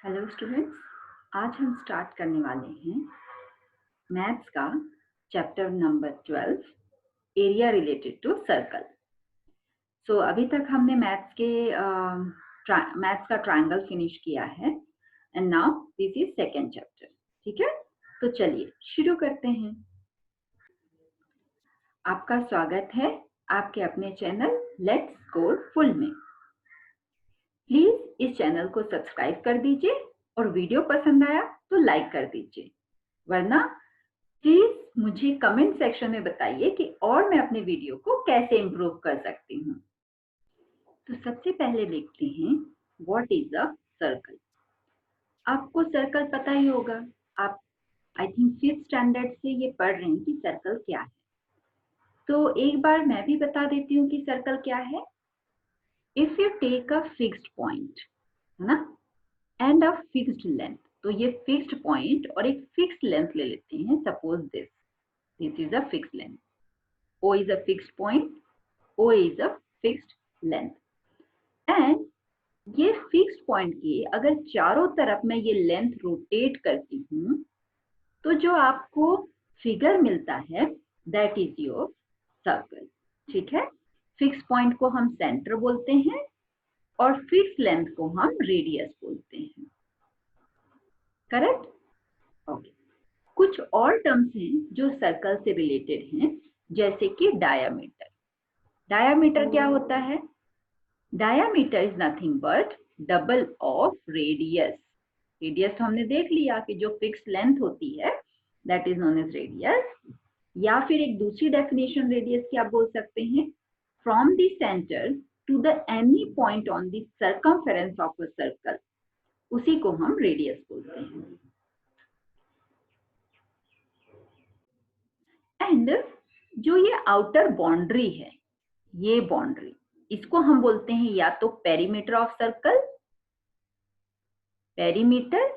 Hello students, आज हम start करने वाले हैं मैथ्स का chapter number 12 area related to circle. So अभी तक हमने मैथ्स का ट्रायंगल फिनिश किया है and now this is second chapter. ठीक है, तो चलिए शुरू करते हैं। आपका स्वागत है आपके अपने चैनल लेट्स कोड फुल में। प्लीज इस चैनल को सब्सक्राइब कर दीजिए और वीडियो पसंद आया तो लाइक कर दीजिए, वरना प्लीज मुझे कमेंट सेक्शन में बताइए कि और मैं अपने वीडियो को कैसे इम्प्रूव कर सकती हूँ। तो सबसे पहले देखते हैं व्हाट इज अ सर्कल। आपको सर्कल पता ही होगा, आप आई थिंक 5th स्टैंडर्ड से ये पढ़ रहे हैं कि सर्कल क्या है। तो एक बार मैं भी बता देती हूँ कि सर्कल क्या है। If you take a fixed point, है ना, एंड अ फिक्स्ड लेंथ, तो ये फिक्स्ड पॉइंट और एक फिक्स्ड लेंथ ले लेते हैं। Suppose this is a fixed length, O is a fixed point, O is a fixed length, and ये फिक्स्ड पॉइंट की अगर चारों तरफ मैं ये लेंथ रोटेट करती हूँ तो जो आपको फिगर मिलता है दैट इज योर सर्कल। ठीक है, फिक्स पॉइंट को हम सेंटर बोलते हैं और फिक्स लेंथ को हम रेडियस बोलते हैं। करेक्ट? ओके, कुछ और टर्म्स हैं जो सर्कल से रिलेटेड हैं, जैसे कि डायामीटर। डायामीटर क्या होता है? Diameter is nothing but double of radius. Radius तो हमने देख लिया कि जो फिक्स लेंथ होती है that is known as radius, या फिर एक दूसरी डेफिनेशन रेडियस की आप बोल सकते हैं from the centre to the any point on the circumference of a circle, उसी को हम रेडियस बोलते हैं। एंड जो ये आउटर बाउंड्री है, ये बाउंड्री, इसको हम बोलते हैं या तो पेरीमीटर ऑफ सर्कल, पेरीमीटर,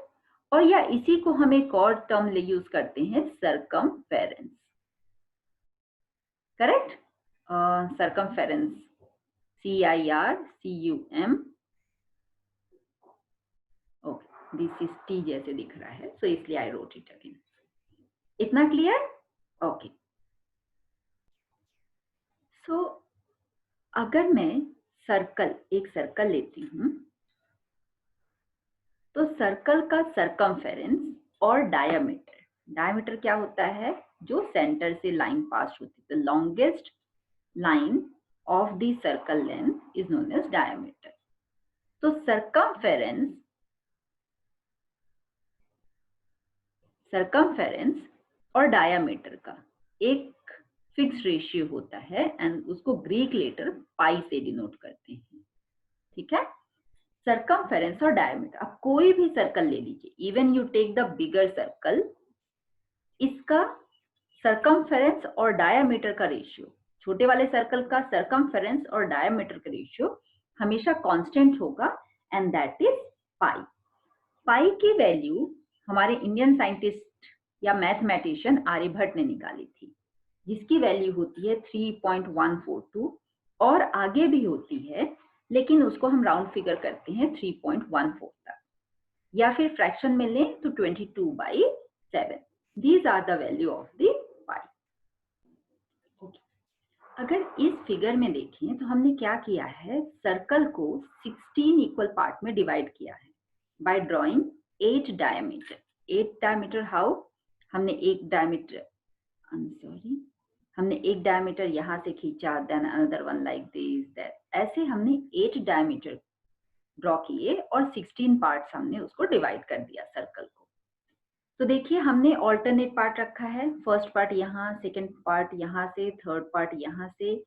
और या इसी को हम एक और टर्म ले यूज करते हैं circumference. Correct? Circumference, CIRCUM। Okay, this is T जैसे दिख रहा है, सो इसलिए आई रोट इट अगेन। इतना क्लियर? ओके, सो अगर मैं एक सर्कल लेती हूं तो सर्कल का सर्कमफेरेंस और डायमीटर क्या होता है? जो सेंटर से लाइन पास होती है, the longest line of the circle length is known as diameter. तो circumference और डायमीटर का एक फिक्स रेशियो होता है एंड उसको ग्रीक लेटर पाई से डिनोट करते हैं। ठीक है, सर्कमफेरेंस और डायमीटर, आप कोई भी सर्कल ले लीजिए, even you take the bigger circle, इसका सर्कमफेरेंस और डायमीटर का रेशियो, छोटे वाले सर्कल का सर्कमफेरेंस और डायमीटर का रेशियो हमेशा कांस्टेंट होगा एंड दैट इज पाई। पाई की वैल्यू हमारे इंडियन साइंटिस्ट या मैथमेटिशियन आर्यभट्ट ने निकाली थी, जिसकी वैल्यू होती है 3.142 और आगे भी होती है, लेकिन उसको हम राउंड फिगर करते हैं 3.14 तक, या फिर फ्रैक्शन में लें तो 22/7। These are the value of the pi. Okay. अगर इस फिगर में देखें तो हमने क्या किया है, सर्कल को 16 इक्वल पार्ट में डिवाइड किया है by drawing 8 diameter. 8 diameter how? हमने एक डायमीटर यहाँ से खींचा, then another one like this, that, ऐसे हमने 8 डायमीटर ड्रॉ किए और 16 पार्ट्स हमने उसको डिवाइड कर दिया सर्कल को। तो देखिए हमने ऑल्टरनेट पार्ट रखा है, फर्स्ट पार्ट यहाँ, सेकेंड पार्ट यहाँ से, थर्ड पार्ट यहाँ से,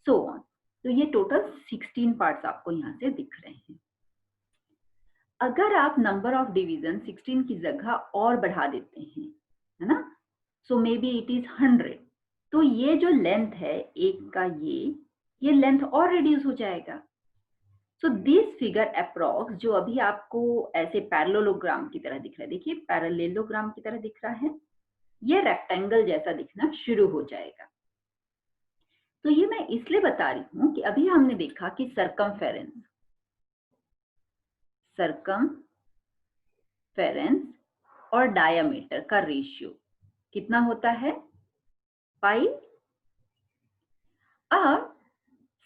सो ऑन। तो ये टोटल 16 पार्ट्स आपको यहाँ से दिख रहे हैं। अगर आप नंबर ऑफ डिवीजन 16 की जगह और बढ़ा देते हैं, है ना, सो मे बी इट इज 100, तो ये जो लेंथ है एक का, ये लेंथ और रिड्यूस हो जाएगा। सो दिस फिगर अप्रॉक्स, जो अभी आपको ऐसे पैरेललोग्राम की तरह दिख रहा है, देखिए पैरेललोग्राम की तरह दिख रहा है, ये रेक्टेंगल जैसा दिखना शुरू हो जाएगा। तो ये मैं इसलिए बता रही हूं कि अभी हमने देखा कि सर्कमफेरेंस सर्कमफेरेंस और डायमीटर का रेशियो कितना होता है? पाई। अब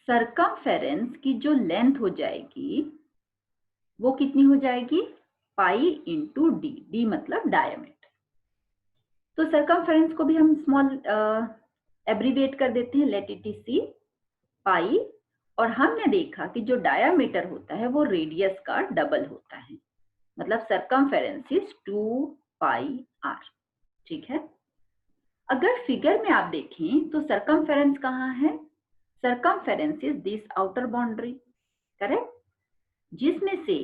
सर्कमफेरेंस की जो लेंथ हो जाएगी वो कितनी हो जाएगी? पाई इंटू डी, डी मतलब डायमीटर। तो सर्कमफेरेंस को भी हम स्मॉल एब्रीविएट कर देते हैं, लेट इट इज सी पाई। और हमने देखा कि जो डायमीटर होता है वो रेडियस का डबल होता है, मतलब सर्कमफेरेंस इज 2 पाई आर। ठीक है। अगर फिगर में आप देखें तो सर्कमफेरेंस कहाँ है? Circumference is this outer boundary, correct, जिसमें से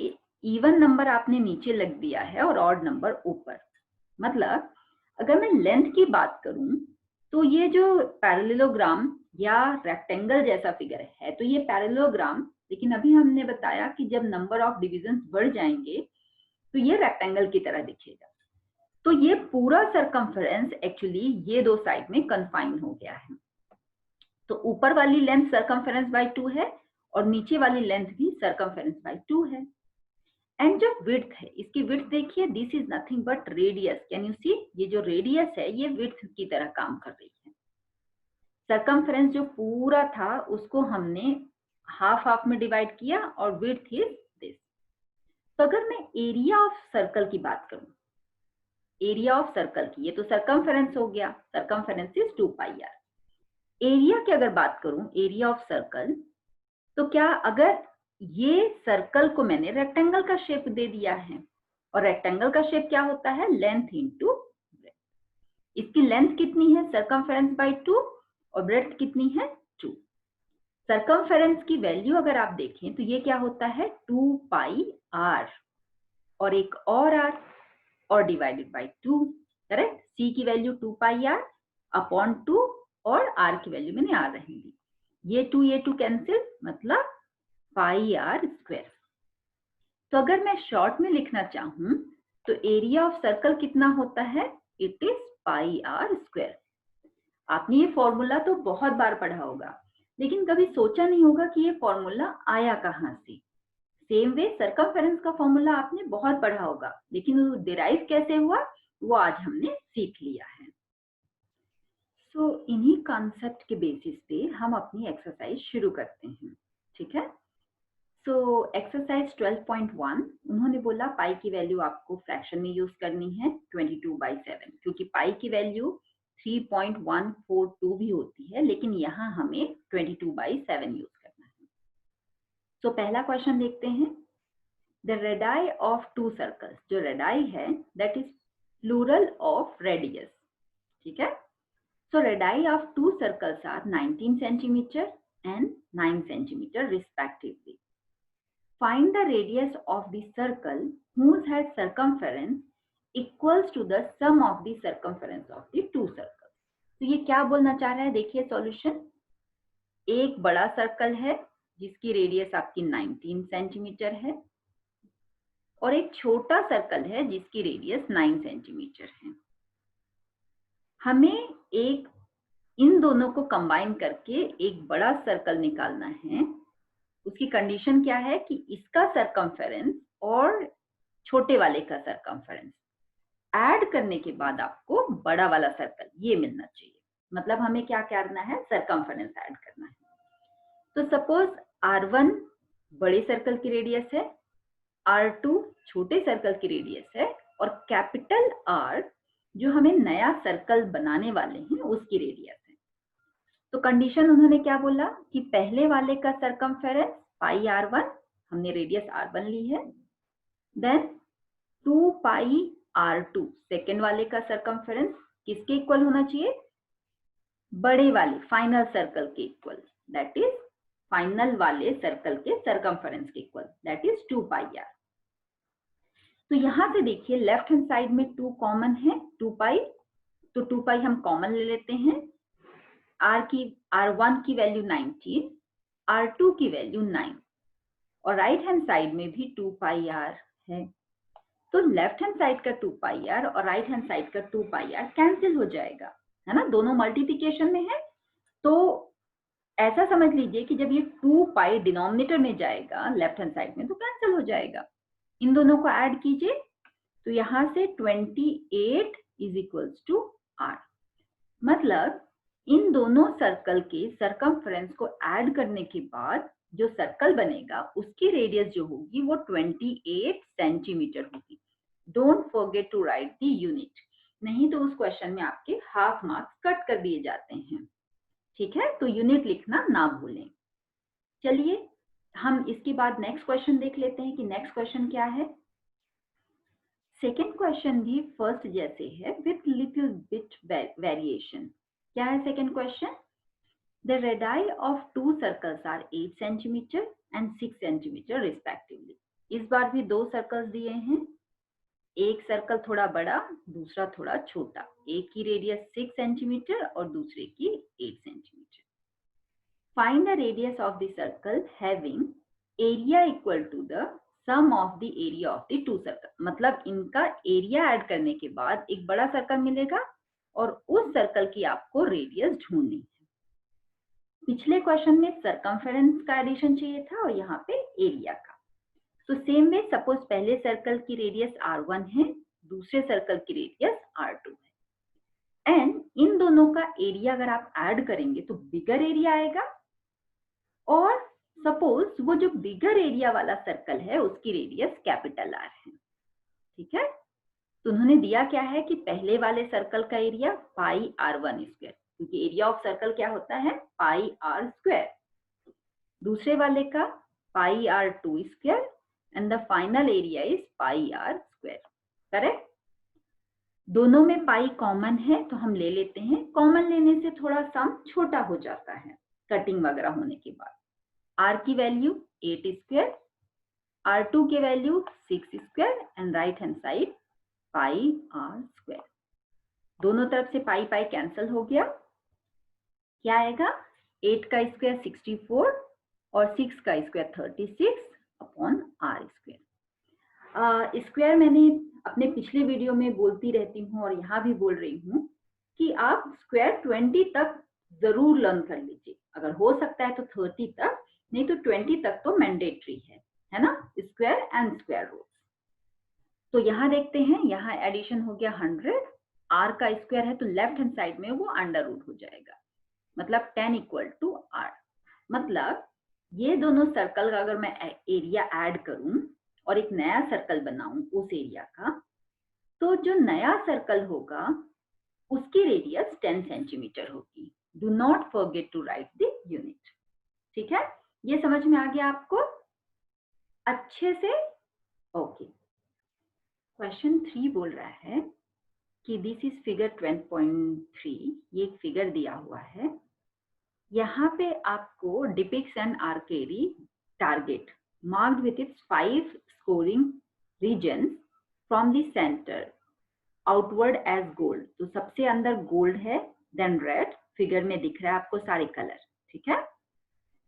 इवन नंबर आपने नीचे लग दिया है और ऑड नंबर ऊपर। मतलब अगर मैं लेंथ की बात करूं तो ये जो पैरेललोग्राम या रेक्टेंगल जैसा फिगर है तो ये पैरेललोग्राम, लेकिन अभी हमने बताया कि जब नंबर ऑफ डिविजन्स बढ़ जाएंगे तो ये रेक्टेंगल की तरह दिखेगा। तो ये पूरा सर्कमफेरेंस एक्चुअली ये दो साइड में कन्फाइन हो गया है। तो ऊपर वाली लेंथ सर्कमफेरेंस बाय 2 है और नीचे वाली लेंथ भी सर्कमफेरेंस बाय 2 है। एंड जो विड्थ है, इसकी विड्थ देखिए, this is nothing but radius. Can you see, ये जो रेडियस है ये विड्थ की तरह काम कर रही है। सर्कमफेरेंस जो पूरा था उसको हमने हाफ हाफ में डिवाइड किया और विड्थ इज दिस। तो अगर मैं एरिया ऑफ सर्कल की बात करूं, एरिया ऑफ सर्कल की, ये तो सर्कमफेरेंस हो गया, circumference is 2 pi r. Area की अगर बात करूं, एरिया ऑफ सर्कल, तो क्या अगर ये सर्कल को मैंने रेक्टेंगल का शेप दे दिया है, और रेक्टेंगल का शेप क्या होता है? Length into breadth. इसकी लेंथ कितनी है? सर्कमफेरेंस बाय 2 और ब्रेड्थ कितनी है? 2। सर्कमफेरेंस की वैल्यू अगर आप देखें तो ये क्या होता है? 2 पाई आर और एक और आर और डिवाइडेड बाय 2, करेक्ट। सी की वैल्यू 2 पाई आर अपॉन 2 और आर की वैल्यू मैंने आर रहने दी। ये 2 कैंसिल, मतलब पाई आर स्क्वायर। तो अगर मैं शॉर्ट में लिखना चाहूं तो एरिया ऑफ सर्कल कितना होता है? It is pi are square. आपने ये फॉर्मूला तो बहुत बार पढ़ा होगा, लेकिन कभी सोचा नहीं होगा कि ये फॉर्मूला आया कहां से। सेम वे सर्कमफेरेंस का फॉर्मूला आपने बहुत पढ़ा होगा, लेकिन वो डिराइव कैसे हुआ वो आज हमने सीख लिया है। सो इन्हीं कॉन्सेप्ट के बेसिस पे हम अपनी एक्सरसाइज शुरू करते हैं। ठीक है। सो एक्सरसाइज 12.1 उन्होंने बोला पाई की वैल्यू आपको फ्रैक्शन में यूज करनी है 22/7, क्योंकि पाई की वैल्यू 3.142 भी होती है, लेकिन यहाँ हमें 22/7 यूज करना है। सो पहला क्वेश्चन देखते हैं। द रेडाई ऑफ 2 सर्कल्स, जो रेडाई है that is plural of radius. ठीक है। So radii of 2 circles are 19 centimetre and 9 centimeter respectively. Find the radius of the circle whose has circumference equals to the sum of the circumference of the 2 circles. तो ये क्या बोलना चाह रहा है? देखिए सॉल्यूशन। एक बड़ा सर्कल है जिसकी रेडियस आपकी 19 सेंटीमीटर है और एक छोटा सर्कल है जिसकी रेडियस 9 सेंटीमीटर है। हमें एक इन दोनों को कंबाइन करके एक बड़ा सर्कल निकालना है। उसकी कंडीशन क्या है कि इसका सर्कमफेरेंस और छोटे वाले का सर्कमफेरेंस ऐड करने के बाद आपको बड़ा वाला सर्कल ये मिलना चाहिए। मतलब हमें क्या करना है? सर्कमफेरेंस ऐड करना है। तो सपोज R1 बड़े सर्कल की रेडियस है, R2 छोटे सर्कल की रेडियस है और कैपिटल R जो हमें नया सर्कल बनाने वाले हैं उसकी रेडियस है। तो कंडीशन उन्होंने क्या बोला कि पहले वाले का सर्कमफेरेंस पाई R1, हमने रेडियस R1 ली है, देन 2 पाई R2 सेकेंड वाले का सर्कमफेरेंस किसके इक्वल होना चाहिए? बड़े वाले फाइनल सर्कल के इक्वल, दैट इज फाइनल वाले सर्कल के सर्कमफेरेंस के equal, that is 2 pi R। तो यहां से देखिए लेफ्ट हैंड साइड में 2 कॉमन है, 2 पाई, तो 2 पाई हम कॉमन ले लेते हैं। R1 की वैल्यू 19, R2 की वैल्यू 9 और राइट हैंड साइड में भी 2 पाई R है। तो लेफ्ट हैंड साइड का 2 पाई R और राइट हैंड साइड का 2 पाई R कैंसिल हो जाएगा, है ना, दोनों मल्टीप्लिकेशन में है। तो ऐसा समझ लीजिए कि जब ये 2 पाई डिनोमिनेटर में जाएगा लेफ्ट हैंड साइड में तो कैंसिल हो जाएगा। इन दोनों को ऐड कीजिए तो यहाँ से 28 इज इक्वल्स टू r। मतलब इन दोनों सर्कल के सरकमफ्रेंस को ऐड करने के बाद जो सर्कल बनेगा उसकी रेडियस जो होगी वो 28 सेंटीमीटर होगी। Don't forget to write the unit, नहीं तो उस क्वेश्चन में आपके हाफ मार्क्स कट कर दिए जाते हैं। ठीक है, तो यूनिट लिखना ना भूलें। चलिए हम इसके बाद नेक्स्ट क्वेश्चन देख लेते हैं कि नेक्स्ट क्वेश्चन क्या है। सेकेंड क्वेश्चन भी फर्स्ट जैसे है विथ लिटिल बिट वेरिएशन। क्या है second question? The radii of two circles are 8 centimetre and 6 centimetre respectively. इस बार भी दो सर्कल्स दिए हैं, एक सर्कल थोड़ा बड़ा, दूसरा थोड़ा छोटा। एक की रेडियस 6 सेंटीमीटर और दूसरे की 8 centimetre. Find the radius of the circle having area equal to the sum of the area of the two circle. मतलब इनका एरिया ऐड करने के बाद एक बड़ा सर्कल मिलेगा और उस सर्कल की आपको रेडियस ढूंढनी है। पिछले क्वेश्चन में सरकमफेरेंस का एडिशन चाहिए था और यहाँ पे एरिया का। तो सेम वे सपोज पहले सर्कल की रेडियस r1 है, दूसरे सर्कल की रेडियस r2 है, एंड इन दोनों का एरिया अगर आप ऐड करेंगे तो बिगर एरिया आएगा। और सपोज वो जो बिगर एरिया वाला सर्कल है उसकी रेडियस कैपिटल R है। ठीक है, तो उन्होंने दिया क्या है कि पहले वाले सर्कल का एरिया पाई r1 स्क्वायर, क्योंकि एरिया ऑफ सर्कल क्या होता है पाई r स्क्वायर, दूसरे वाले का पाई r2 square and the final area is pi r square। Correct? दोनों में पाई कॉमन है तो हम ले लेते हैं। कॉमन लेने से थोड़ा सम छोटा हो जाता है कटिंग वगैरह होने के बाद। r की वैल्यू 8 स्क्वायर, r2 की value 6 square and right hand side pi r square. दोनों तरफ से पाई पाई कैंसिल हो गया। क्या आएगा? 8 का स्क्वायर 64 और 6 का square 36 upon r square. Square मैंने अपने पिछले वीडियो में बोलती रहती हूँ और यहाँ भी बोल रही हूँ कि आप स्क्वायर 20 तक जरूर लर्न कर लीजिए। अगर हो सकता है तो 30 तक, नहीं तो 20 तक तो मैंडेटरी है ना, स्क्वायर एंड स्क्वायर रूट। तो यहाँ देखते हैं, यहाँ एडिशन हो गया 100, r का स्क्वायर है तो लेफ्ट हैंड साइड में वो अंडर रूट हो जाएगा, मतलब 10 इक्वल टू r। मतलब ये दोनों सर्कल का अगर मैं एरिया ऐड करूं और एक नया सर्कल बनाऊं उस एरिया का, तो जो नया सर्कल होगा उसकी रेडियस 10 सेंटीमीटर होगी। Do not forget to write the unit. ठीक है, ये समझ में आ गया आपको अच्छे से? ओके। क्वेश्चन 3 बोल रहा है कि दिस इज फिगर 12.3। ये एक फिगर दिया हुआ है, यहाँ पे आपको डिपिक्ट्स एन आर्केडी target marked with its 5 scoring regions from the center outward as gold। तो सबसे अंदर गोल्ड है, देन रेड, फिगर में दिख रहा है आपको सारे कलर। ठीक है,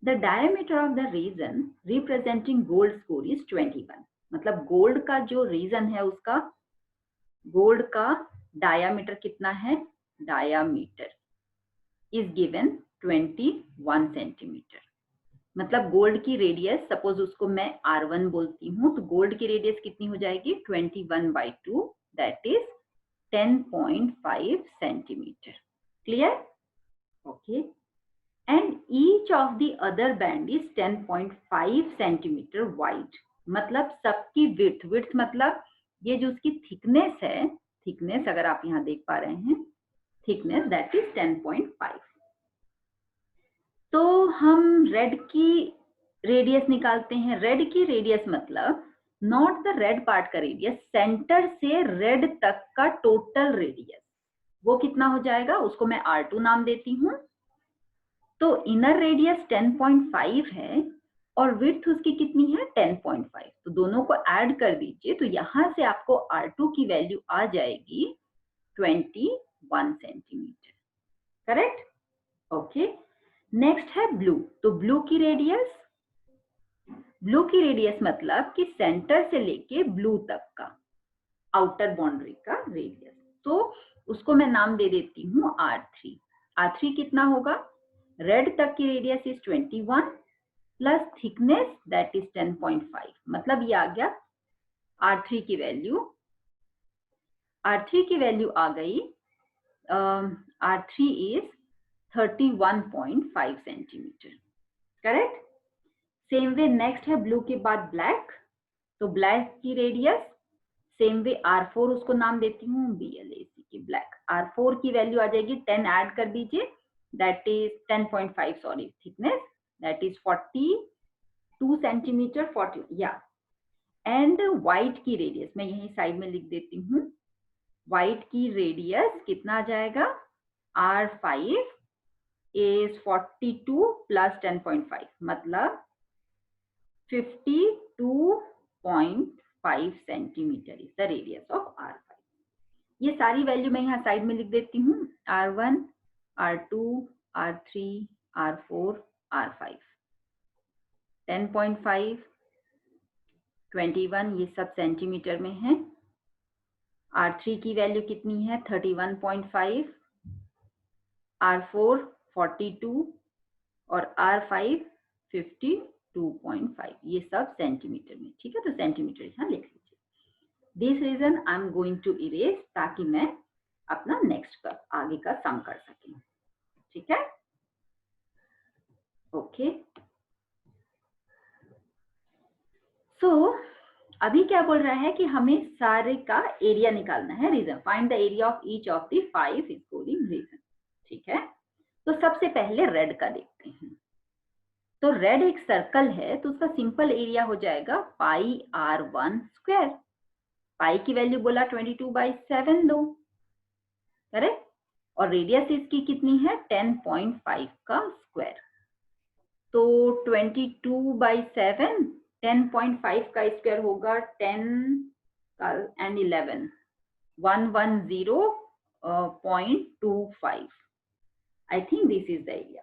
the diameter of the region representing gold score is 21। मतलब गोल्ड का जो रीजन है उसका गोल्ड का डायामीटर कितना है? Diameter is given 21 centimetre. मतलब गोल्ड की रेडियस, सपोज उसको मैं r1 बोलती हूँ, तो गोल्ड की रेडियस कितनी हो जाएगी? 21/2, that is 10.5 centimetre. Clear? Okay. And each of the other band is 10.5 centimetre wide. मतलब सबकी विड्थ मतलब ये जो उसकी थिकनेस है, थिकनेस अगर आप यहाँ देख पा रहे हैं, थिकनेस दैट इज 10.5। तो हम रेड की रेडियस निकालते हैं। रेड की रेडियस मतलब नॉट द रेड पार्ट का रेडियस, सेंटर से रेड तक का टोटल रेडियस, वो कितना हो जाएगा? उसको मैं r2 नाम देती हूँ। तो इनर रेडियस 10.5 है और विड्थ उसकी कितनी है? 10.5। तो दोनों को ऐड कर दीजिए, तो यहां से आपको r2 की वैल्यू आ जाएगी 21 सेंटीमीटर। करेक्ट? ओके। नेक्स्ट है ब्लू। तो ब्लू की रेडियस मतलब कि सेंटर से लेके ब्लू तक का आउटर बाउंड्री का रेडियस, तो उसको मैं नाम दे देती हूँ r3। r3 कितना होगा? रेड तक की radius is 21 plus thickness that is 10.5। मतलब ये आ गया r3 की वैल्यू R3 की वैल्यू आ गई, R3 is 31.5 centimetre, correct. Same way next है ब्लू के बाद ब्लैक, तो ब्लैक की रेडियस सेम वे R4 उसको नाम देती हूँ BLAC की ब्लैक। R4 की वैल्यू आ जाएगी 10 ऐड कर दीजिए, that is 10.5 sorry thickness, that is 42 centimetre 40 या। एंड व्हाइट की रेडियस मैं यही साइड में लिख देती हूँ, व्हाइट की रेडियस कितना आ जाएगा, R5 इज 42 प्लस 10.5 मतलब 52.5 centimetre is the radius of R5। ये सारी वैल्यू मैं यहाँ साइड में लिख देती हूँ, R1, R2, R3, R4, R5, 10.5, 21 ये सब सेंटीमीटर में है। R3 की वैल्यू कितनी है 31.5, R4 42 और R5 52.5, ये सब सेंटीमीटर में, ठीक है। तो सेंटीमीटर यहाँ लिख लीजिए। This region I am going to erase, ताकि मैं अपना नेक्स्ट का आगे का सम कर सकें, ठीक है। ओके, सो अभी क्या बोल रहा है कि हमें सारे का एरिया निकालना है। Region, find the area of each of the 5 following region, ठीक है। तो सबसे पहले रेड का देखते हैं। तो रेड एक सर्कल है, तो उसका सिंपल एरिया हो जाएगा पाई R1 स्क्वायर। पाई की वैल्यू बोला 22/7 दो, करेक्ट। और रेडियस इसकी कितनी है 10.5 का स्क्वायर, तो 22/7 10.5 का स्क्वायर होगा 10 and 11 110.25। I think this is the area,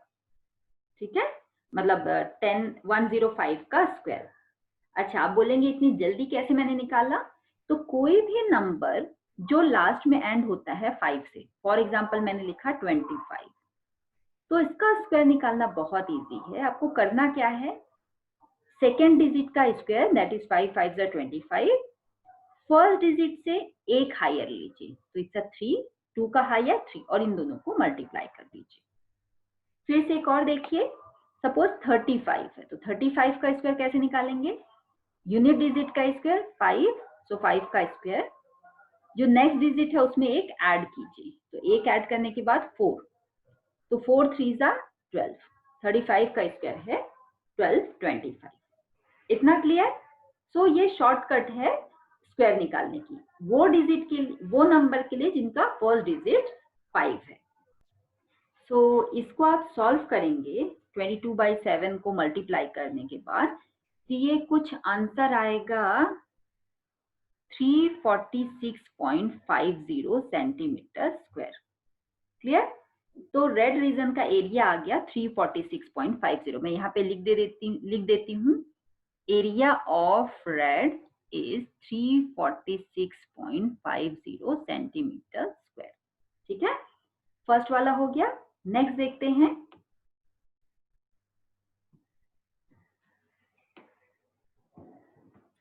ठीक है, मतलब 105 का स्क्वायर। अच्छा, आप बोलेंगे इतनी जल्दी कैसे मैंने निकाला, तो कोई भी नंबर जो लास्ट में एंड होता है 5 से, फॉर एग्जाम्पल मैंने लिखा 25, तो इसका स्क्वायर निकालना बहुत इजी है। आपको करना क्या है, सेकेंड डिजिट का square that is 5 5 25, first digit से एक हायर लीजिए, तो इसका 3, 2 का हायर 3 और इन दोनों को मल्टीप्लाई कर दीजिए। फिर से एक और देखिए, सपोज 35 है, तो 35 का स्क्वायर कैसे निकालेंगे, यूनिट डिजिट का स्क्वायर 5, सो 5 का स्क्वायर, जो नेक्स्ट डिजिट है उसमें एक ऐड कीजिए, तो एक ऐड करने के बाद 4, तो 4 3 12, 35 का स्क्वायर है 1225। इतना क्लियर। सो ये शॉर्टकट है स्क्वायर निकालने की, वो डिजिट के, वो नंबर के लिए जिनका फर्स्ट डिजिट 5 है। सो इसको आप सॉल्व करेंगे 22/7 को मल्टीप्लाई करने के बाद, तो ये कुछ आंसर आएगा 346.50 सेंटीमीटर स्क्वायर। क्लियर। तो रेड रीजन का एरिया आ गया 346.50। मैं यहाँ पे लिख देती हूँ, area of red is 346.50 centimetre square, ठीक है। फर्स्ट वाला हो गया। नेक्स्ट देखते हैं।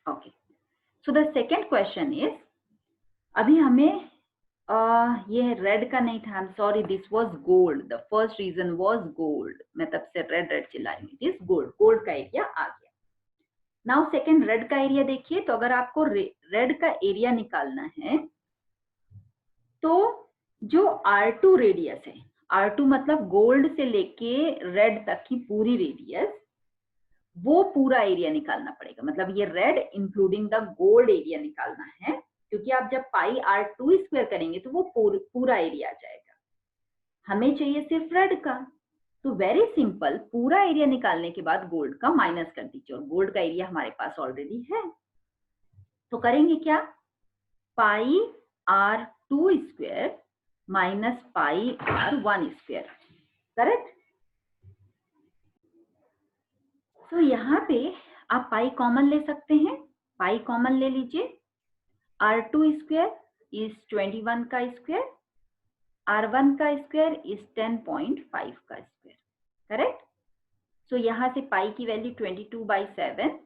Okay, so the second question is, अभी हमें ये रेड का नहीं था, I am sorry, this was gold, the first region was gold, मैं तब से रेड रेड चिल्ला रही हूँ, इट इज गोल्ड, गोल्ड का एरिया आ गया। नाउ सेकेंड रेड का एरिया देखिए, तो अगर आपको रेड का एरिया निकालना है, तो जो R2 रेडियस है, R2 मतलब गोल्ड से लेके रेड तक की पूरी रेडियस, वो पूरा एरिया निकालना पड़ेगा। मतलब ये red including the gold area निकालना है, क्योंकि आप जब पाई R2 स्क्वायर करेंगे तो वो पूरा एरिया आ जाएगा। हमें चाहिए सिर्फ रेड का, तो वेरी सिंपल, पूरा एरिया निकालने के बाद गोल्ड का माइनस कर दीजिए, और गोल्ड का एरिया हमारे पास ऑलरेडी है। तो करेंगे क्या, पाई R2 square minus pi R1 square, correct. तो यहाँ पे आप पाई कॉमन ले सकते हैं, पाई कॉमन ले लीजिए, R2 स्क्वायर इज 21 का स्क्वायर, R1 का स्क्वायर इज 10.5 का स्क्वायर, करेक्ट। सो यहाँ से पाई की वैल्यू 22/7,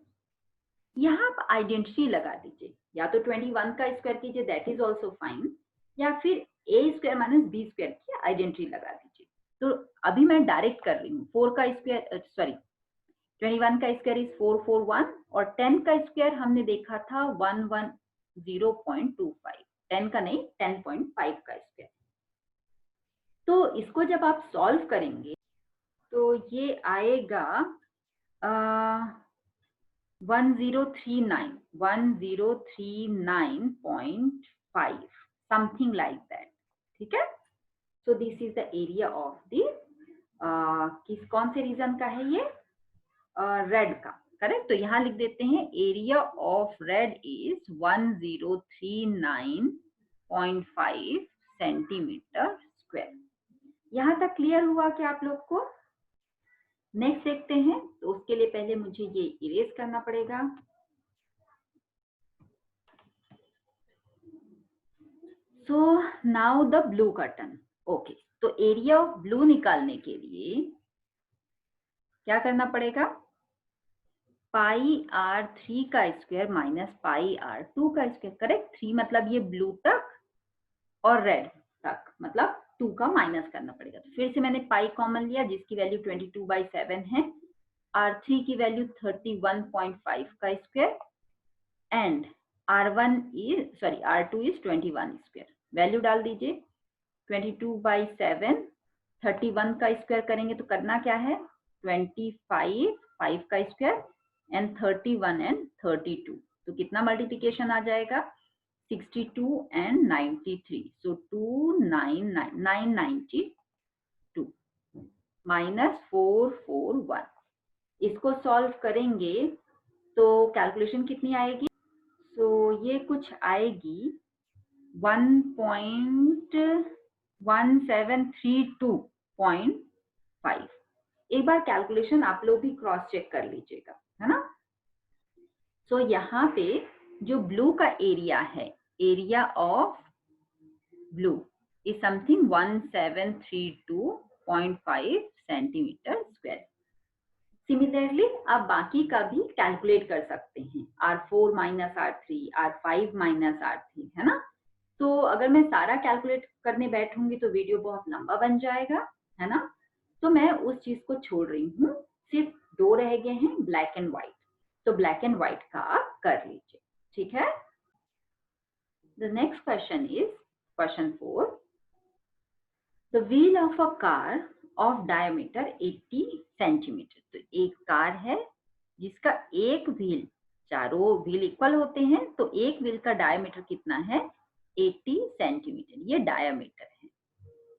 यहाँ आप आइडेंटिटी लगा दीजिए, या तो 21 का स्क्वायर कीजिए, दैट इज ऑल्सो फाइन, या फिर a square minus b square की आइडेंटिटी लगा दीजिए। तो अभी मैं डायरेक्ट कर रही हूँ। 4 का स्क्वायर 21 का स्क्वायर इज 441 और 10 का स्क्वायर हमने देखा था 110.25, 10 का नहीं 10.5 का स्क्वायर। तो इसको जब आप सॉल्व करेंगे तो ये आएगा 1039.5 समथिंग लाइक दैट। ठीक है, so this is the area of the कौन से रीजन का है ये, रेड का, करेक्ट। तो यहाँ लिख देते हैं area of red is 1039.5 centimetre square. यहाँ तक क्लियर हुआ क्या आप लोग को? नेक्स्ट देखते हैं। तो उसके लिए पहले मुझे ये इरेज करना पड़ेगा। So now the blue curtain. Okay, तो एरिया ऑफ ब्लू निकालने के लिए क्या करना पड़ेगा? पाई r3 का स्क्वायर माइनस पाई r2 का स्क्वायर, करेक्ट। 3 मतलब ये ब्लू तक और रेड तक, मतलब 2 का माइनस करना पड़ेगा। तो फिर से मैंने पाई कॉमन लिया जिसकी वैल्यू 22/7 है, r3 की वैल्यू 31.5 का square and r2 is 21 square. Value डाल दीजिए, 22/7 31 का स्क्वायर करेंगे तो करना क्या है, 25 5 का स्क्वायर एंड 31 एंड 32। तो कितना मल्टीप्लिकेशन आ जाएगा, 62 एंड 93, सो 992 माइनस 441। इसको सॉल्व करेंगे तो कैलकुलेशन कितनी आएगी? सो ये कुछ आएगी 1.1732.5। एक बार कैलकुलेशन आप लोग भी क्रॉस चेक कर लीजिएगा, है ना। सो यहाँ पे जो ब्लू का एरिया है, area of blue is something 1732.5 centimetre square. Similarly आप बाकी का भी कैलकुलेट कर सकते हैं, R4 minus R3, R5 minus R3, है ना। तो अगर मैं सारा कैलकुलेट करने बैठूंगी तो वीडियो बहुत लंबा बन जाएगा, है ना। तो मैं उस चीज को छोड़ रही हूँ, सिर्फ 2 रह गए हैं, ब्लैक एंड व्हाइट। तो ब्लैक एंड व्हाइट का आप कर लीजिए, ठीक है। The next question is question 4। The wheel of a car of diameter 80 centimetre. तो एक कार है जिसका एक व्हील, चारों व्हील इक्वल होते हैं, तो एक व्हील का डायमीटर कितना है, 80 सेंटीमीटर, ये डायमीटर है।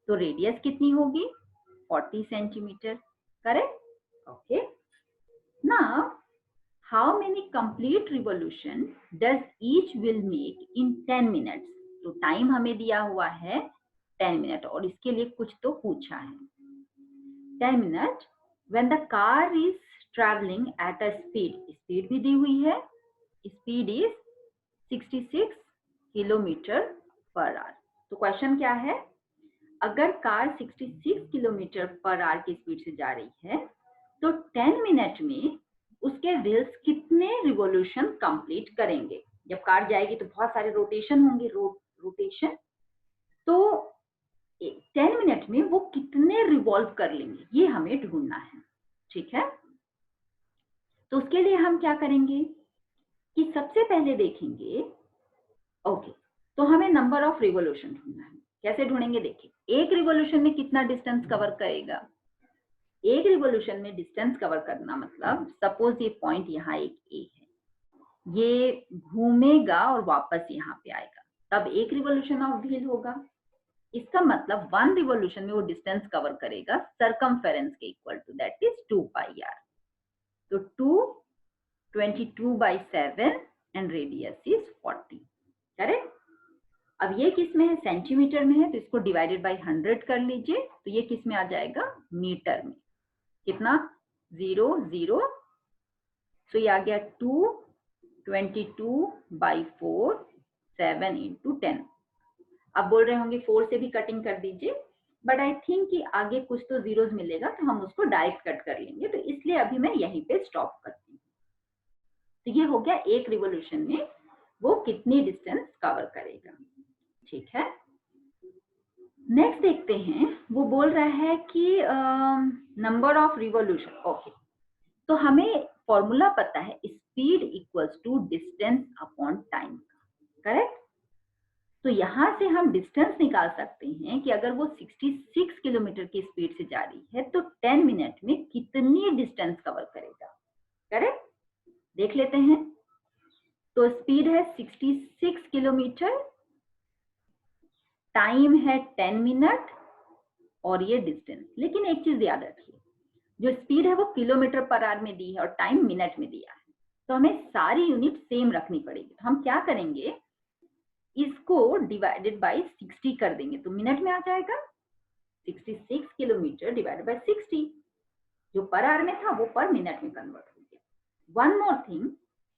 तो रेडियस कितनी होगी, 40 centimetre, correct. Okay, now how many complete revolution does each wheel make in 10 minutes. तो टाइम हमें दिया हुआ है 10 मिनट और इसके लिए कुछ तो पूछा है। 10 minute when the car is traveling at a speed भी दी हुई है, speed is 66 kilometre per hour. तो क्वेश्चन क्या है, अगर कार 66 किलोमीटर पर आवर की स्पीड से जा रही है तो 10 मिनट में उसके व्हील्स कितने रिवॉल्यूशन कंप्लीट करेंगे। जब कार जाएगी तो बहुत सारे रोटेशन होंगे, रोटेशन, तो 10 मिनट में वो कितने रिवॉल्व कर लेंगे, ये हमें ढूंढना है, ठीक है। तो उसके लिए हम क्या करेंगे कि सबसे पहले देखेंगे, ओके, तो हमें नंबर ऑफ रिवॉल्यूशन ढूंढना है। कैसे ढूंढेंगे, देखिए एक रिवॉल्यूशन में कितना डिस्टेंस कवर करेगा। एक रिवॉल्यूशन में डिस्टेंस कवर करना मतलब, सपोज ये पॉइंट यहाँ एक ए है, ये घूमेगा और वापस यहाँ पे आएगा, तब एक रिवॉल्यूशन ऑफ व्हील होगा। इसका मतलब 1 रिवॉल्यूशन में वो डिस्टेंस कवर करेगा सर्कमफेरेंस के equal to, that is 2 pi r. तो 2 22/7 एंड रेडियस इज 40, करेक्ट। अब ये किस में है, सेंटीमीटर में है, तो इसको डिवाइडेड बाय 100 कर लीजिए, तो ये किस में आ जाएगा, मीटर में। कितना, 0 0, तो ये आ गया 222/4 7 × 10। अब बोल रहे होंगे 4 से भी कटिंग कर दीजिए, बट आई थिंक कि आगे कुछ तो जीरोस मिलेगा तो हम उसको डायरेक्ट कट कर लेंगे, तो इसलिए अभी मैं यहीं पे स्टॉप करती हूँ। तो ये हो गया एक रिवॉल्यूशन में वो कितनी डिस्टेंस कवर करेगा, ठीक है। नेक्स्ट देखते हैं, वो बोल रहा है कि नंबर ऑफ रिवॉल्यूशन। ओके, तो हमें फॉर्मूला पता है, speed equals to distance upon time, correct. तो यहां से हम डिस्टेंस निकाल सकते हैं कि अगर वो 66 किलोमीटर की स्पीड से जा रही है तो 10 मिनट में कितनी डिस्टेंस कवर करेगा, करेक्ट। देख लेते हैं। तो स्पीड है 66 किलोमीटर, टाइम है 10 मिनट और ये डिस्टेंस। लेकिन एक चीज याद रखिए, जो स्पीड है वो किलोमीटर पर आवर में दी है और टाइम मिनट में दिया है, तो हमें सारी यूनिट सेम रखनी पड़ेगी। तो हम क्या करेंगे, इसको डिवाइडेड बाय 60 कर देंगे तो मिनट में आ जाएगा। 66 किलोमीटर डिवाइडेड बाय 60, जो पर आवर में था वो पर मिनट में कन्वर्ट हो गया। वन मोर थिंग,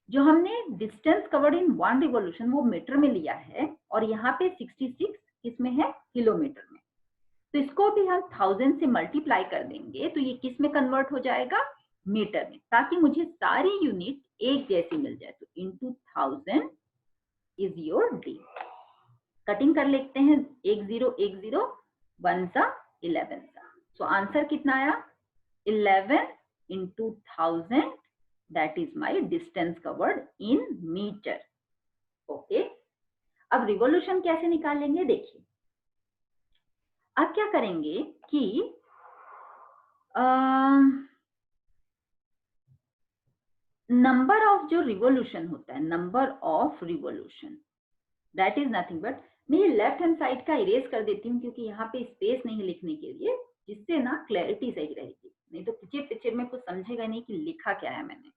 जो हमने डिस्टेंस कवर्ड इन 1 रिवॉल्यूशन वो मीटर में लिया है और यहाँ पे 66 किसमें है, किलोमीटर में। तो इसको भी हम 1000 से मल्टीप्लाई कर देंगे तो ये किस में कन्वर्ट हो जाएगा, मीटर में, ताकि मुझे सारी यूनिट एक जैसी मिल जाए। तो into 1000 is your D. Cutting कर लेते हैं, 1 0 1 0, 1 सा 11 सा। सो आंसर कितना आया, 11 into 1000, that is my distance covered in metre. Okay, अब रिवॉल्यूशन कैसे निकालेंगे, देखिए। अब क्या करेंगे कि नंबर ऑफ जो रिवॉल्यूशन होता है, number of revolution, that is nothing but, मैं ये लेफ्ट हैंड साइड का इरेज कर देती हूँ क्योंकि यहाँ पे स्पेस नहीं लिखने के लिए, जिससे ना क्लैरिटी सही रहेगी, नहीं तो पीछे पीछे में कुछ समझेगा नहीं कि लिखा क्या है मैंने।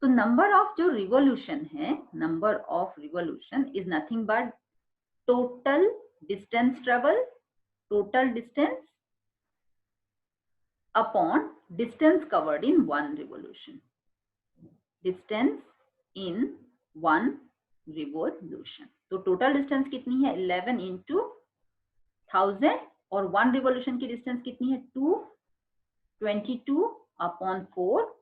तो नंबर ऑफ जो रिवॉल्यूशन है, number of revolution is nothing but total distance travel, total distance upon distance covered in 1 revolution, distance in 1 revolution. तो टोटल डिस्टेंस कितनी है, 11 इंटू 1000, और 1 रिवॉल्यूशन की डिस्टेंस कितनी है, 222 अपॉन 4,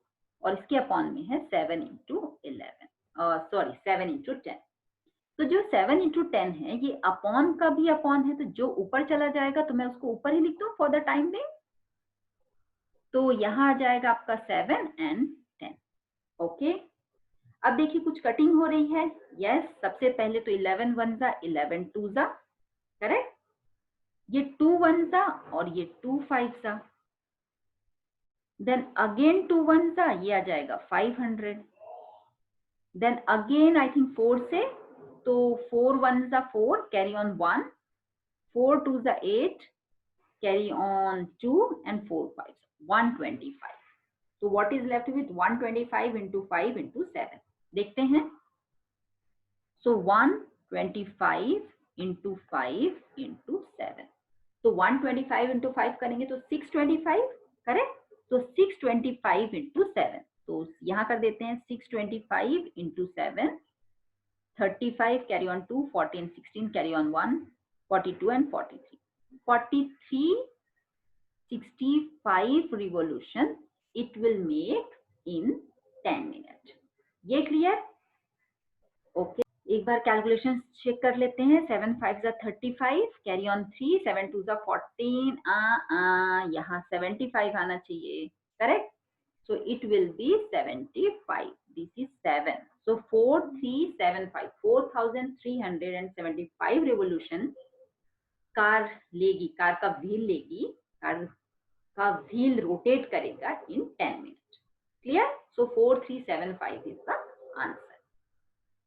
और इसके अपॉन में है 7 इंटू 11, सॉरी 7 इंटू 10। तो जो 7 इंटू 10 है ये अपॉन का भी अपॉन है, तो जो ऊपर चला जाएगा तो मैं उसको ऊपर ही लिख दूं फॉर द टाइम बिंग। तो यहाँ आ जाएगा आपका 7 एंड 10। ओके, अब देखिए कुछ कटिंग हो रही है। यस, सबसे पहले तो 11 1 जा 11 2 जा, करेक्ट। ये 2 1 जा और ये 2 5 जा, देन अगेन 2 1 जा, ये आ जाएगा 500, देन अगेन आई थिंक 4 से, तो 4 1 जा 4, कैरी ऑन 1, 4 2 जा 8, कैरी ऑन 2, एंड 4 5 125। तो what is left with 125 into 5 into 7, देखते हैं। सो 125 इंटू 5 इंटू 7, तो 125 इंटू 5 करेंगे तो 625, करेक्ट। तो 625 इंटू 7, तो यहाँ कर देते हैं 625 into 7, 35 carry on 2, 14 16 carry on 1, 42 and 43, 43 65 revolution it will make in 10 minutes। ये क्लियर? ओके, एक बार कैलकुलेशन चेक कर लेते हैं। 7 5 जा 35, कैरी ऑन 3, 7 2 जा 14, यहाँ 75 आना चाहिए, correct. So it will be 75, this is 7, so 4375, 4375 revolution car लेगी, कार का व्हील लेगी, कार का व्हील रोटेट करेगा in 10 minute. Clear? So 4375 is the answer.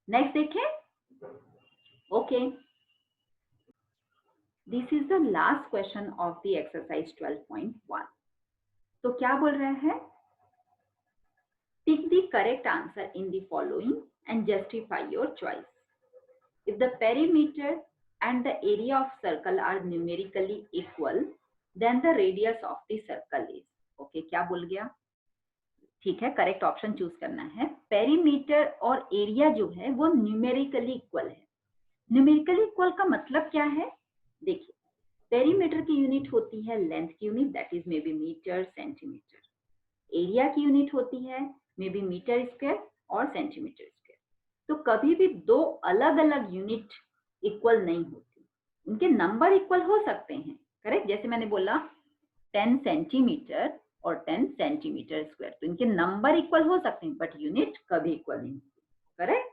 Next देखें। Okay, this is the last question of the exercise 12.1। तो क्या बोल रहे हैं, tick the correct answer in the following and justify your choice. If the perimeter and the area of circle are numerically equal, then the radius of the circle is, okay, क्या बोल गया, ठीक है, करेक्ट ऑप्शन चूज करना है। Perimeter और area जो है वो न्यूमेरिकली इक्वल है। न्यूमेरिकली इक्वल का मतलब क्या है, देखिए, पेरीमीटर की यूनिट होती है लेंथ की unit, that is may be metre centimetre. Area की यूनिट होती है मे बी मीटर स्क्वायर और सेंटीमीटर स्क्वायर। तो कभी भी दो अलग अलग यूनिट इक्वल नहीं होती, उनके नंबर इक्वल हो सकते हैं, करेक्ट। जैसे मैंने बोला 10 सेंटीमीटर और 10 सेंटीमीटर स्क्वायर, तो इनके नंबर इक्वल हो सकते हैं बट यूनिट कभी इक्वल नहीं, करेक्ट।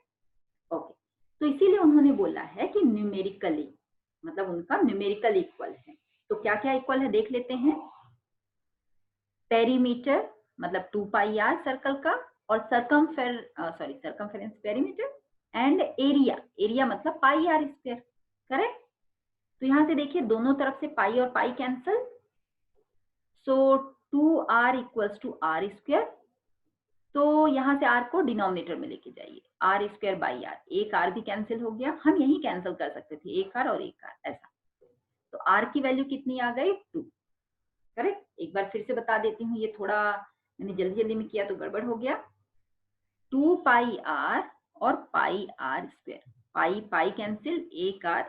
ओके, तो इसीलिए उन्होंने बोला है कि न्यूमेरिकली, मतलब उनका न्यूमेरिकल इक्वल है। तो क्या क्या इक्वल है देख लेते हैं। पेरीमीटर मतलब 2 पाई आर सर्कल का, और circumference perimeter, and area, area मतलब पाई आर स्क्वायर, करेक्ट। तो यहां से देखिए दोनों तरफ से पाई और pi cancel, so 2r equals to r square. तो यहाँ से r को डिनोमिनेटर में लेके जाइए, आर स्क्वायर बाई आर, एक r भी कैंसिल हो गया, हम यही कैंसिल कर सकते थे, एक r और एक r ऐसा। तो r की वैल्यू कितनी आ गई 2, करेक्ट। एक बार फिर से बता देती हूँ, ये थोड़ा मैंने जल्दी जल्दी में किया तो गड़बड़ हो गया। 2 पाई आर और pi are square, pi pi cancel, एक आर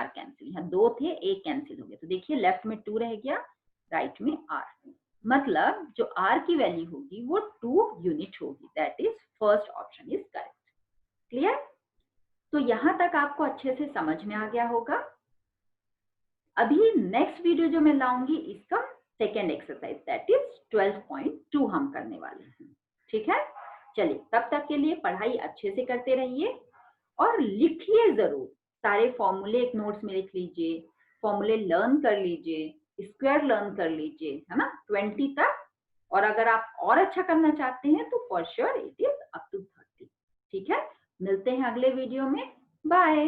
कैंसिल, यहाँ दो थे एक कैंसिल हो गया, तो देखिए लेफ्ट में 2 रह गया, राइट में r, मतलब जो r की वैल्यू होगी वो 2 यूनिट होगी, that is first option is correct. Clear. तो यहां तक आपको अच्छे से समझ में आ गया होगा। अभी नेक्स्ट वीडियो जो मैं लाऊंगी इसका सेकेंड एक्सरसाइज, दैट इज 12.2 हम करने वाले हैं, ठीक है। चलिए तब तक के लिए पढ़ाई अच्छे से करते रहिए और लिखिए जरूर, सारे फॉर्मूले एक नोट्स में लिख लीजिए, फॉर्मूले लर्न कर लीजिए, स्क्वायर लर्न कर लीजिए, है ना, 20 तक। और अगर आप और अच्छा करना चाहते हैं तो for sure it is up to 30, ठीक है। मिलते हैं अगले वीडियो में, बाय।